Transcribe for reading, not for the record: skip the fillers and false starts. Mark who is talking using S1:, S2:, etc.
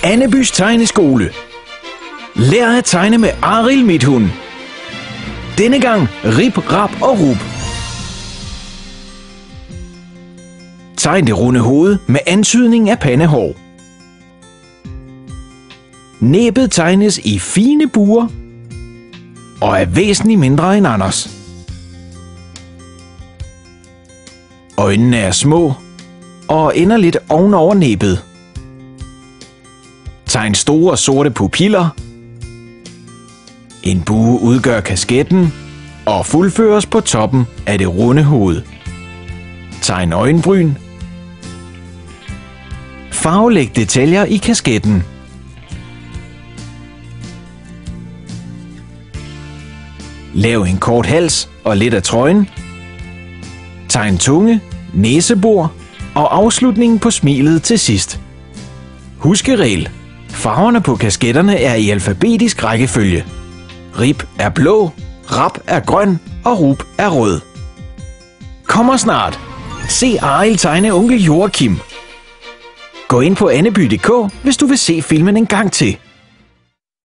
S1: Annebys tegneskole. Lær at tegne med Arild Midthun. Denne gang Rip, Rap og Rup. Tegn det runde hoved med antydning af pandehår. Næbet tegnes i fine buer og er væsentligt mindre end Anders. Øjnene er små og ender lidt ovenover næbet. Tegn store sorte pupiller. En bue udgør kasketten og fuldføres på toppen af det runde hoved. Tegn øjenbryn. Farvelæg detaljer i kasketten. Lav en kort hals og lidt af trøjen. Tegn tunge, næsebor og afslutningen på smilet til sidst. Huskeregel. Farverne på kasketterne er i alfabetisk rækkefølge. Rip er blå, Rap er grøn og Rup er rød. Kommer snart. Se Arild tegne onkel Joachim. Gå ind på anneby.dk, hvis du vil se filmen en gang til.